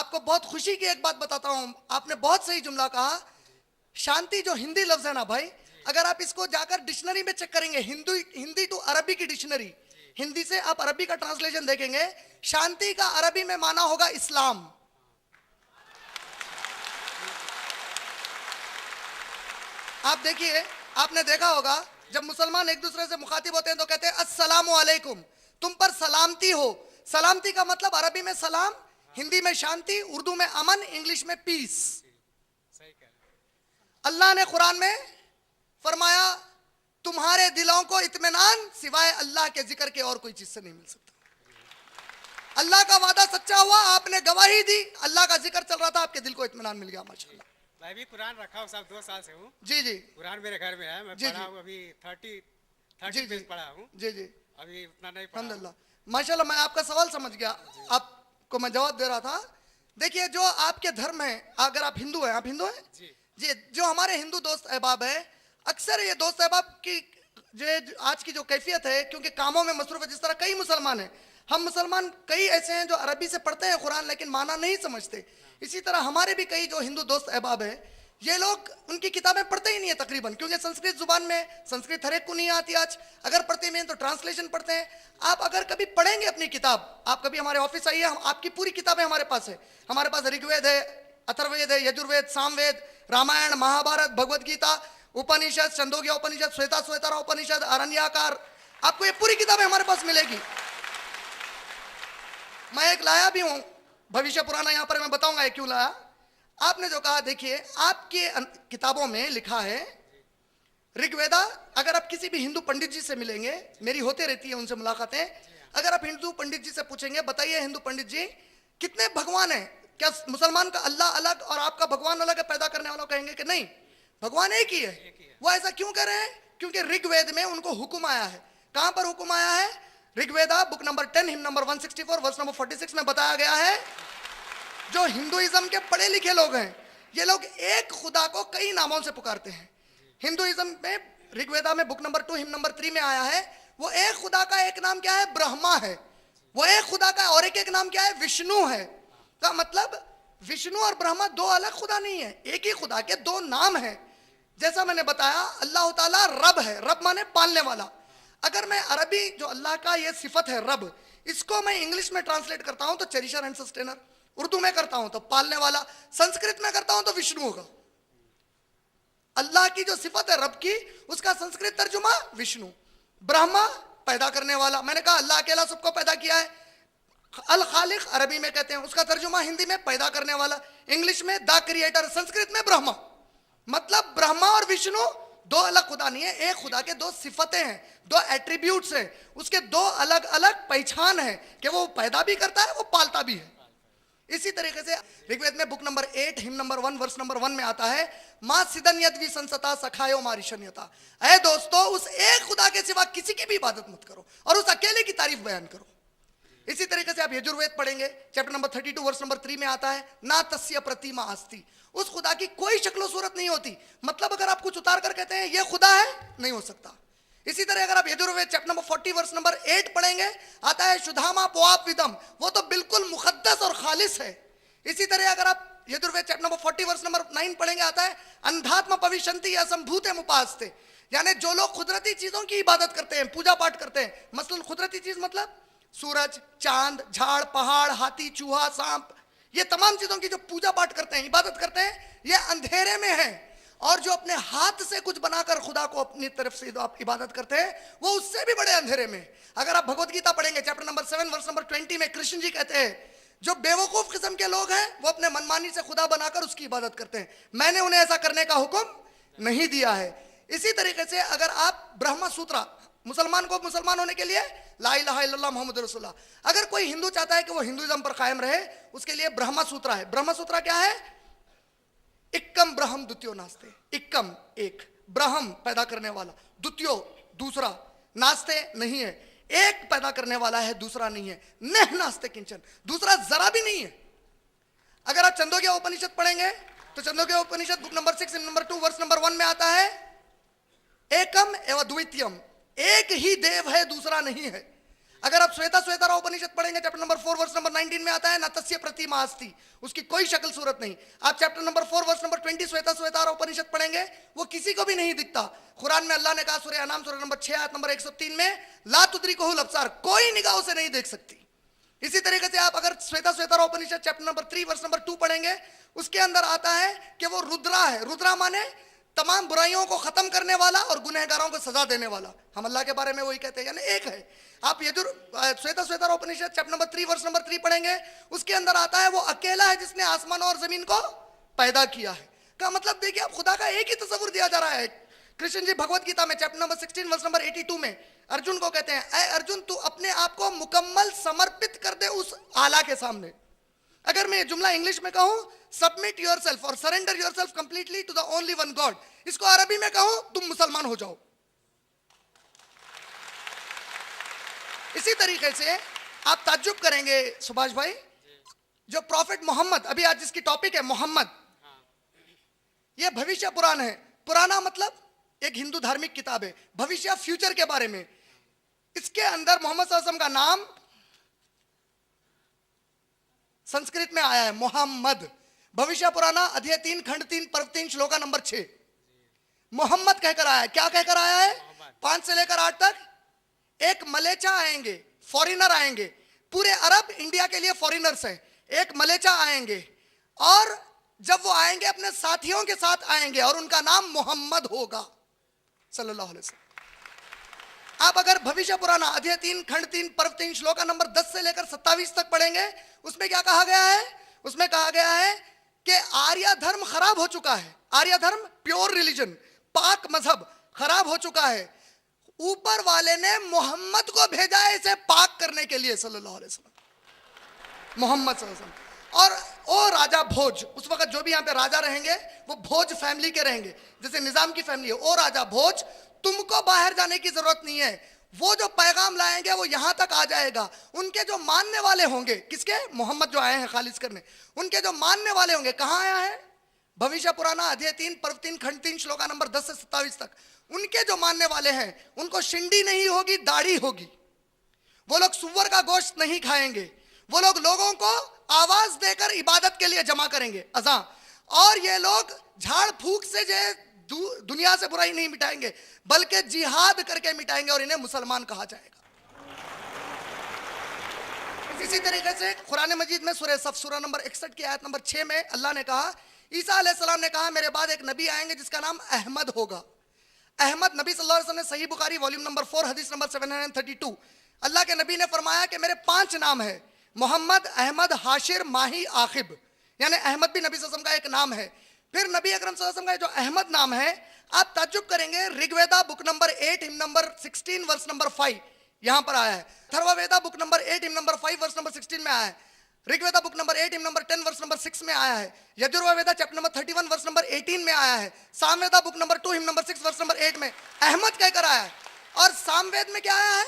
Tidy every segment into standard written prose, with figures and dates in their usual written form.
आपको बहुत खुशी की एक बात बताता हूं, आपने बहुत सही जुमला कहा। शांति जो हिंदी लफ्ज है ना भाई, अगर आप इसको जाकर डिक्शनरी में चेक करेंगे, हिंदी टू अरबी की डिक्शनरी, हिंदी से आप अरबी का ट्रांसलेशन देखेंगे, शांति का अरबी में माना होगा इस्लाम। आप देखिए, आपने देखा होगा जब मुसलमान एक दूसरे से मुखातिब होते हैं तो कहते हैं अस्सलामु अलैकुम, तुम पर सलामती हो। सलामती का मतलब अरबी में सलाम, हिंदी में शांति, उर्दू में अमन, इंग्लिश में पीस। अल्लाह ने कुरान में फरमाया तुम्हारे दिलों को इत्मीनान सिवाय अल्लाह के जिक्र के और कोई चीज से नहीं मिल सकता। अल्लाह का वादा सच्चा हुआ, आपने गवाही दी, अल्लाह का जिक्र चल रहा था, आपके दिल को इत्मीनान मिल गया। माशाल्लाह। मैं भी कुरान रखा हूँ साहब, 2 साल से हूँ। जी जी। कुरान मेरे घर में है, मैं पढ़ा हूँ अभी 30 पेज पढ़ा हूँ। जी जी, अभी उतना नहीं पढ़ा। अल्हम्दुलिल्लाह माशाल्लाह। मैं आपका सवाल समझ गया, आपको मैं जवाब दे रहा था। देखिए, जो आपके धर्म है, अगर आप हिंदू हैं, आप हिंदू हैं जी, जो हमारे हिंदू दोस्त अहबाब है, अक्सर ये दोस्त अहबाब की आज की जो कैफियत है, क्योंकि कामों में मसरूफ है, जिस तरह कई मुसलमान हैं, हम मुसलमान कई ऐसे हैं जो अरबी से पढ़ते हैं कुरान लेकिन माना नहीं समझते। इसी तरह हमारे भी कई जो हिंदू दोस्त अहबाब हैं, ये लोग उनकी किताबें पढ़ते ही नहीं है तकरीबन, क्योंकि संस्कृत जुबान में, संस्कृत हर एक को नहीं आती आज, अगर पढ़ते भी हैं तो ट्रांसलेशन पढ़ते हैं। आप अगर कभी पढ़ेंगे अपनी किताब, आप कभी हमारे ऑफिस आइए, हम आपकी पूरी किताबें हमारे पास है। हमारे पास ऋग्वेद है, अथर्ववेद है, यजुर्वेद, सामवेद, रामायण, महाभारत, भगवत गीता, उपनिषद, छंदोग्य उपनिषद, श्वेता श्वेतारा उपनिषद, अरण्यकार, आपको ये पूरी किताबें हमारे पास मिलेगी। मैं एक लाया भी हूं भविष्य पुराना, यहां पर मैं बताऊंगा क्यों लाया। आपने जो कहा, देखिए आपके किताबों में लिखा है ऋग्वेदा, अगर आप किसी भी हिंदू पंडित जी से मिलेंगे, मेरी होते रहती है उनसे मुलाकातें, अगर आप हिंदू पंडित जी से पूछेंगे बताइए हिंदू पंडित जी कितने भगवान हैं, क्या मुसलमान का अल्लाह अलग और आपका भगवान अलग है पैदा करने वालों, कहेंगे कि नहीं भगवान एक ही है। वो ऐसा क्यों कह रहे हैं? क्योंकि ऋग्वेद में उनको हुक्म आया है। कहां पर हुक्म आया है? Rigveda book number 10 hymn number 164 verse number 46 में बताया गया है, जो हिंदुइज्म के पढ़े लिखे लोग हैं, ये लोग एक खुदा को कई नामों से पुकारते हैं। हिंदुइज्म में ऋग्वेदा में बुक नंबर 2 हिम नंबर 3 में आया है, वो एक खुदा का एक नाम क्या है? ब्रह्मा है। वो एक खुदा का और एक नाम क्या है? विष्णु है। का मतलब विष्णु और ब्रह्मा दो अलग खुदा नहीं है, एक ही खुदा के दो नाम हैं। जैसा मैंने बताया, अल्लाह ताला रब है, रब माने पालने वाला। अगर मैं अरबी जो अल्लाह का ये सिफत है रब, इसको मैं इंग्लिश में ट्रांसलेट करता हूं तो चेरिशर एंड सस्टेनर, उर्दू में करता हूं तो पालने वाला, संस्कृत में करता हूं तो विष्णु होगा। अल्लाह की जो सिफत है रब की, उसका संस्कृत तर्जुमा विष्णु। ब्रह्मा पैदा करने वाला, मैंने कहा अल्लाह अकेला सबको पैदा किया है। अल खालिक अरबी में कहते हैं, उसका तर्जुमा हिंदी में पैदा करने वाला, इंग्लिश में द क्रिएटर, संस्कृत में ब्रह्मा। मतलब ब्रह्मा और विष्णु दो अलग खुदा नहीं है, एक खुदा के दो सिफतें हैं, दो एट्रीब्यूट्स हैं, उसके दो अलग अलग पहचान है कि वो पैदा भी करता है, वो पालता भी है। इसी तरीके से ऋग्वेद में book number 8 hymn number 1 verse number 1 में आता है, मां सिदन यद विसंसता सखायो मारिशन्यता। ऐ दोस्तों, उस एक खुदा के सिवा किसी की भी इबादत मत करो और उस अकेले की तारीफ बयान करो। इसी तरीके से आप यजुर्वेद पढ़ेंगे, चैप्टर नंबर 32 वर्स नंबर 3 में आता है, ना तस्य प्रतिमा अस्ति, उस खुदा की कोई शक्ल सूरत नहीं होती। मतलब अगर आप कुछ उतार कर कहते हैं ये खुदा है, नहीं हो सकता। इसी तरह अगर आप Yajurveda chapter number 40 verse number 8 पढ़ेंगे, आता है शुद्धामा पोआप विदम, वो तो बिल्कुल मुकद्दस और खालिस है। इसी तरह अगर आप Yajurveda chapter number 40 verse number 9 पढ़ेंगे, आता है अंधात्म पविशंति असंभूते मुपास्ते, यानी जो लोग कुदरती चीजों की इबादत करते हैं, पूजा पाठ करते हैं, मसलन कुदरती चीज मतलब सूरज, चांद, झाड़, पहाड़, हाथी, चूहा, सांप, ये तमाम चीजों की जो पूजा पाठ करते हैं, इबादत करते हैं, ये अंधेरे में है। और जो अपने हाथ से कुछ बनाकर खुदा को अपनी तरफ से आप इबादत करते हैं, वो उससे भी बड़े अंधेरे में। अगर आप भगवत गीता पढ़ेंगे चैप्टर नंबर 7 वर्स नंबर 20 में कृष्ण जी कहते हैं, जो बेवकूफ किस्म के लोग हैं वो अपने मनमानी से खुदा बनाकर उसकी इबादत करते हैं, मैंने उन्हें ऐसा करने का हुक्म नहीं दिया है। इसी तरीके से अगर आप ब्रह्म सूत्र, मुसलमान को मुसलमान होने के लिए ला इलाहा इल्लल्लाह मुहम्मद रसूलुल्लाह, अगर कोई हिंदू चाहता है कि वो हिंदुइज्म पर कायम रहे, उसके लिए ब्रह्म सूत्र है। ब्रह्म सूत्र क्या है? इक्कम ब्रह्म द्वितीयो नास्ते, इक्कम एक, ब्रह्म पैदा करने वाला, द्वितीयो दूसरा, नास्ते नहीं है, एक पैदा करने वाला है दूसरा नहीं है, नह नास्ते किंचन, दूसरा जरा भी नहीं है। अगर आप छंदोग्य उपनिषद पढ़ेंगे तो Chandogya Upanishad book number 6 number 2 verse number 1 में आता है, एकम एवं द्वितीयम, एक ही देव है दूसरा नहीं है। अगर आप श्वेता उपनिषद पढ़ेंगे, चैप्टर नंबर 4 वर्स नंबर 19 में आता है, न तस्य प्रतिमा अस्ति, उसकी कोई शक्ल सूरत नहीं। आप chapter number 4 verse number 20 Shveta Upanishad पढ़ेंगे, वो किसी को भी नहीं दिखता। कुरान में अल्लाह ने कहा सूरह अनाम सूरह नंबर 6 आयत नंबर 103 में, ला तुद्रिकुहुल अब्सार, कोई निगाह उसे नहीं देख सकती। इसी तरीके से आप अगर श्वेता उपनिषद चैप्टर नंबर 3 वर्स नंबर 2 पढ़ेंगे, उसके अंदर आता है कि वो रुद्रा है। रुद्रा माने तमाम बुराइयों को खत्म करने वाला और गुनहगारों को सजा देने वाला। हम अल्लाह के बारे में वही कहते हैं, यानी एक है। आप श्वेता उपनिषद चैप्टर नंबर 3 वर्स नंबर 3 पढ़ेंगे, उसके अंदर आता है वो अकेला है जिसने आसमान और जमीन को पैदा किया है। का मतलब देखिए, आप खुदा का एक ही तस्वुर दिया जा रहा है। कृष्ण जी भगवत गीता में चैप्टर नंबर 16 वर्स नंबर 82 में अर्जुन को कहते हैं, ऐ अर्जुन तू अपने आप को मुकम्मल समर्पित कर दे उस आला के सामने। अगर मैं जुमला इंग्लिश में कहूं, सबमिट योरसेल्फ और surrender yourself completely to the only one God, इसको अरबी में कहूं, तुम मुसलमान हो जाओ। इसी तरीके से आप ताज्जुब करेंगे सुभाष भाई, जो प्रॉफिट मोहम्मद, अभी आज जिसकी टॉपिक है मोहम्मद, ये भविष्य पुराण है। पुराना मतलब एक हिंदू धार्मिक किताब है, भविष्य फ्यूचर के बारे में। इसके अंदर मोहम्मद सल्लल्लाहु अलैहि वसल्लम का नाम संस्कृत में आया है मोहम्मद। भविष्य पुराना अध्याय 3 खंड 3 पर्व 3 श्लोका नंबर 6 मोहम्मद कहकर आया है। क्या कहकर आया है? 5 से लेकर 8 तक एक मलेचा आएंगे, फॉरेनर आएंगे। पूरे अरब इंडिया के लिए फॉरेनर्स हैं। एक मलेचा आएंगे और जब वो आएंगे अपने साथियों के साथ आएंगे और उनका नाम मोहम्मद होगा सल्लल्लाहु अलैहि वसल्लम। आप अगर भविष्य पुराना अध्याय 3 खंड 3 पर्व 3 श्लोका नंबर 10 से लेकर 27 तक पढ़ेंगे, उसमें क्या कहा गया है? उसमें कहा गया है कि आर्य धर्म खराब हो चुका है। आर्य धर्म प्योर रिलीजन, पाक मजहब खराब हो चुका है। ऊपर वाले ने मोहम्मद को भेजा है इसे पाक करने के लिए सल्लल्लाहु अलैहि वसल्लम, मोहम्मद सल्लल्लाहु अलैहि वसल्लम। और ओ राजा भोज, उस वक्त जो भी यहाँ पे राजा रहेंगे वो भोज फैमिली के रहेंगे, जैसे निजाम की फैमिली है। ओ राजा भोज, तुमको बाहर जाने की जरूरत नहीं है, वो जो पैगाम लाएंगे वो यहां तक आ जाएगा। उनके जो मानने वाले होंगे, किसके? मोहम्मद जो आए हैं खालिज करने, उनके जो मानने वाले होंगे, कहां आया है? भविष्य पुराना अध्याय 3 पर्व 3 खंड 3 श्लोका नंबर 10 से 27 तक। उनके जो मानने वाले हैं उनको शिंडी नहीं होगी, दाढ़ी होगी। वो लोग सुअर का गोश्त नहीं खाएंगे। वो लोग लोगों को आवाज देकर इबादत के लिए जमा करेंगे, अज़ां। और ये लोग झाड़ फूक से जो दुनिया से बुराई नहीं मिटाएंगे, बल्कि जिहाद करके मिटाएंगे और इन्हें मुसलमान कहा जाएगा। इसी तरीके से कुरान मजीद में सूरह सफ सूरह नंबर 61 की आयत नंबर 6 में अल्लाह ने कहा, ईसा अलैहिस्सलाम ने कहा, मेरे बाद एक नबी आएंगे जिसका नाम अहमद होगा। अहमद, नबी सल्लल्लाहु अलैहि वसल्लम ने सही बुखारी वॉल्यूम नंबर 4 हदीस नंबर 732, अल्लाह के नबी ने फरमाया कि मेरे 5 नाम है, मोहम्मद, अहमद, हाशिर, माही, आखिब। यानी अहमद भी नबी सल्लल्लाहु अलैहि वसल्लम का एक नाम है। फिर नबी अकरम सल्लल्लाहु अलैहि वसल्लम का जो अहमद नाम है, आप ताज्जुब करेंगे, Rigveda book number 8 hymn number 16 verse number 5 यहां पर आया है। Atharvaveda book number 8 hymn number 5 verse number 16 में आया है। Rigveda book number 8 hymn number 10 verse number 6 में आया है। Yajurveda chapter number 31 verse number 18 में आया है। Samaveda book number 2 hymn number 6 verse number 8 में अहमद कहकर आया है। और सामवेद में क्या आया है?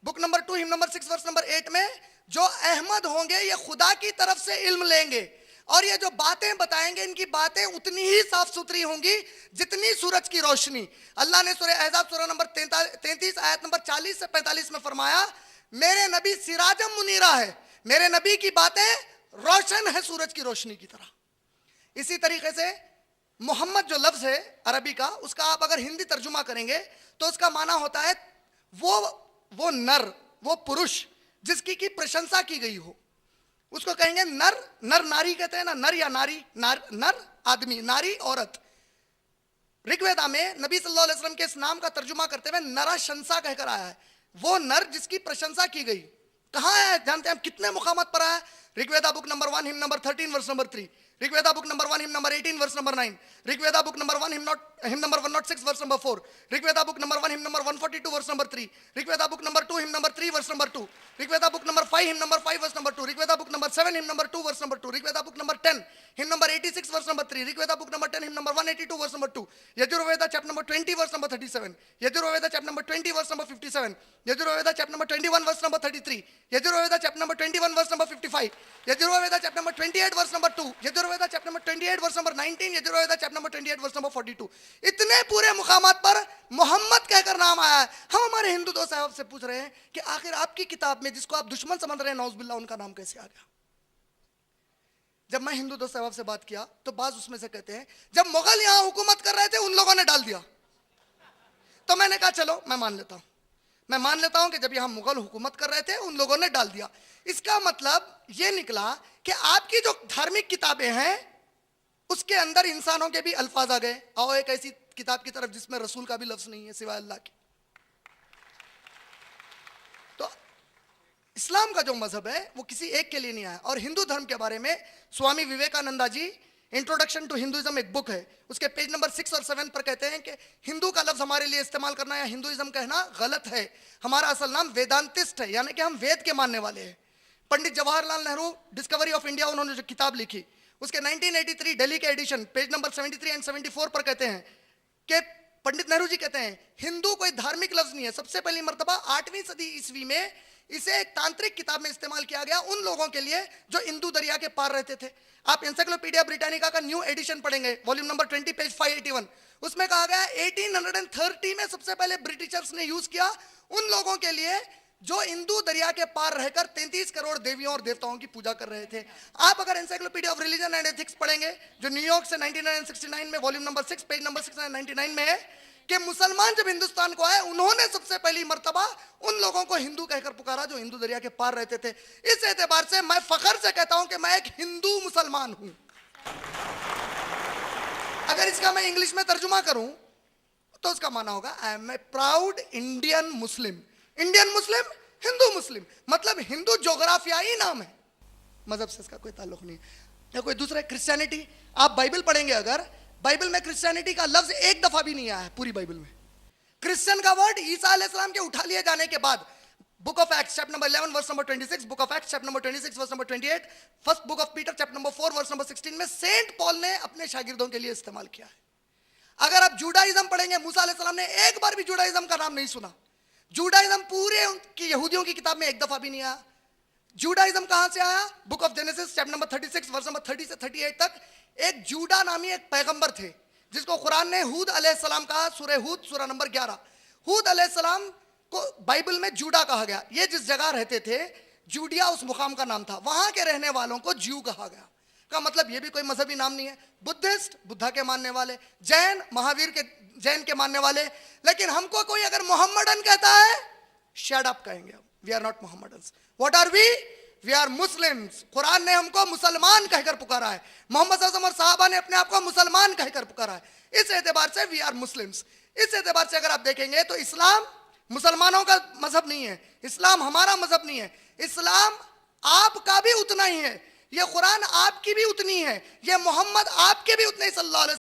Book number 2 hymn number 6 verse number 8 में जो अहमद होंगे ये खुदा की तरफ से इल्म लेंगे और ये जो बातें बताएंगे, इनकी बातें उतनी ही साफ सुथरी होंगी जितनी सूरज की रोशनी। अल्लाह ने सूरह अहज़ाब सूरह नंबर 33 आयत नंबर 40 से 45 में फरमाया, मेरे नबी सिराजम मुनीरा है, मेरे नबी की बातें रोशन है सूरज की रोशनी की तरह। इसी तरीके से मोहम्मद जो लफ्ज है अरबी का, उसका आप अगर हिंदी तर्जुमा करेंगे तो उसका माना होता है वो नर, वो पुरुष जिसकी की प्रशंसा की गई हो, उसको कहेंगे नर। नर नारी कहते हैं ना, नर या नारी, नर आदमी, नारी औरत। ऋग्वेदा में नबी सल्लल्लाहु अलैहि वसल्लम के इस नाम का तर्जुमा करते हुए नराशंसा कहकर आया है, वो नर जिसकी प्रशंसा की गई। कहाँ है जानते हैं हम? कितने मुकामात पर आया? Rigveda book number 1 hymn number 13 verse number 3, Rigveda book number 1 hymn number 18 verse number 9, Rigveda book number 1 hymn number 106 verse number 4, Rigveda book number 1 hymn number 142 verse number 3, Rigveda book number 2 hymn number 3 verse number 2, Rigveda book number 5 hymn number 5 verse number 2, Rigveda book number 7 hymn number 2 verse number 2, Rigveda book number 10 hymn number 86 verse number 3, Rigveda book number 10 hymn number 182 verse number 2, Yajurveda chapter number 20 verse number 37, Yajurveda chapter number 20 verse number 57, Yajurveda chapter number 21 verse number 33, Yajurveda chapter number 21 verse number 55, Yajurveda chapter number 28 verse number 2, Yajurveda chapter number 28 verse number 19, Yajurveda chapter number 28 verse number 42। इतने पूरे मुकामात पर मोहम्मद कहकर नाम आया है। हम हमारे हिंदू दोस्त साहब से पूछ रहे हैं कि आखिर आपकी किताब में जिसको आप दुश्मन समझ रहे हैं नौजुबिल्ला, उनका नाम कैसे आ गया? जब मैं हिंदू दोस्त साहब से बात किया तो बाज उसमें से कहते हैं जब मुगल यहां हुकूमत कर रहे थे उन लोगों ने डाल दिया। तो मैंने कहा चलो मैं मान लेता हूं कि जब यहां मुगल हुकूमत कर रहे थे उन लोगों ने डाल दिया। इसका मतलब यह निकला कि आपकी जो धार्मिक किताबें हैं उसके अंदर इंसानों के भी अल्फाज आ गए। आओ एक ऐसी किताब की तरफ जिसमें रसूल का भी लफ्ज नहीं है सिवाय अल्लाह के। तो इस्लाम का जो मजहब है वो किसी एक के लिए नहीं आया। और हिंदू धर्म के बारे में स्वामी विवेकानंदा जी इंट्रोडक्शन टू हिंदुइज्म एक बुक है, उसके पेज नंबर 6 और 7 पर कहते हैं कि हिंदू का लफ्ज हमारे लिए इस्तेमाल करना या हिंदुइज्म कहना गलत है। हमारा असल नाम वेदांतिस्ट है, यानी कि हम वेद के मानने वाले हैं। Pandit Jawaharlal Nehru discovery of India उन्होंने जो किताब लिखी उसके 1983 दिल्ली के एडिशन पेज नंबर 73 एंड 74 पर कहते हैं कि पंडित नेहरू जी कहते हैं हिंदू कोई धार्मिक लफ्ज नहीं है। सबसे पहली मर्तबा 8वीं सदी ईस्वी में इसे एक तांत्रिक किताब में इस्तेमाल किया गया उन लोगों के लिए जो इंदू दरिया के पार रहते थे। आप एनसाइक्लोपीडिया ब्रिटानिका का न्यू एडिशन पढ़ेंगे, वॉल्यूम नंबर 20 पेज 581, उसमें कहा गया 1830 में सबसे पहले ब्रिटिशर्स ने यूज किया उन लोगों के लिए जो इंदू दरिया के पार रहकर 33 करोड़ देवियों और देवताओं की पूजा कर रहे थे। आप अगर encyclopedia of religion and ethics पढ़ेंगे जो न्यूयॉर्क से 1969 में वॉल्यूम नंबर 6 पेज नंबर 699 में है कि मुसलमान जब हिंदुस्तान को आए उन्होंने सबसे पहली मर्तबा उन लोगों को हिंदू कहकर पुकारा जो हिंदू दरिया के पार रहते थे। इस एतबार से मैं फख्र से कहता हूं कि मैं एक हिंदू मुसलमान हूं। अगर इसका मैं इंग्लिश में तर्जुमा करूं तो उसका माना होगा I am a proud Indian Muslim. Indian Muslim, Hindu Muslim, मतलब हिंदू जोग्राफियाई नाम है, मजहब से इसका कोई ताल्लुक नहीं है। या कोई दूसरा क्रिश्चियनिटी, आप बाइबल पढ़ेंगे अगर बाइबल में क्रिश्चियनिटी का लफ्ज एक दफा भी नहीं आया है पूरी बाइबल में। क्रिश्चियन का वर्ड ईसा अलैहिस्सलाम के उठा लिए जाने के बाद book of Acts chapter number 11 verse number 26, book of Acts chapter number 26 verse number 28, first book of Peter chapter number 4 verse number 16 में सेंट पॉल ने अपने शागिर्दों के लिए इस्तेमाल किया है। अगर आप जुडाइज्म पढ़ेंगे मूसा अलैहिस्सलाम ने एक बार भी जुडाइज्म का नाम नहीं सुना। जुडाइज्म पूरे उनकी यहूदियों की किताब में एक दफा भी नहीं आया। जुडाइज्म कहां से आया? Book of Genesis chapter number 36 verse number 30 से 38 तक एक जूडा नामी एक पैगंबर थे जिसको कुरान ने हूद अलैहिस्सलाम कहा। सूरह हूद सूरह नंबर 11। हूद अलैहिस्सलाम को बाइबल में जूडा कहा गया। ये जिस जगह रहते थे जूडिया उस मुकाम का नाम था, वहां के रहने वालों को ज्यू कहा गया। का मतलब ये भी कोई मजहबी नाम नहीं है। बुद्धिस्ट बुद्धा के मानने वाले, जैन महावीर के जैन के मानने वाले। लेकिन हमको कोई अगर मोहम्मदन कहता है शट अप कहेंगे हम। We are not Mohammedans. What are we are Muslims. कुरान ने हमको मुसलमान कहकर पुकारा है। मोहम्मद सल्लल्लाहु अलैहि वसल्लम और साहबा ने अपने आप को मुसलमान कहकर पुकारा है। इस एतबार से वी आर मुस्लिम्स। इस एतबार से अगर आप देखेंगे तो इस्लाम मुसलमानों का मजहब नहीं है, इस्लाम हमारा मजहब नहीं है। इस्लाम आपका भी उतना ही है, ये कुरान आपकी भी उतनी है, ये मोहम्मद आपके भी उतने सल्लल्लाहु अलैहि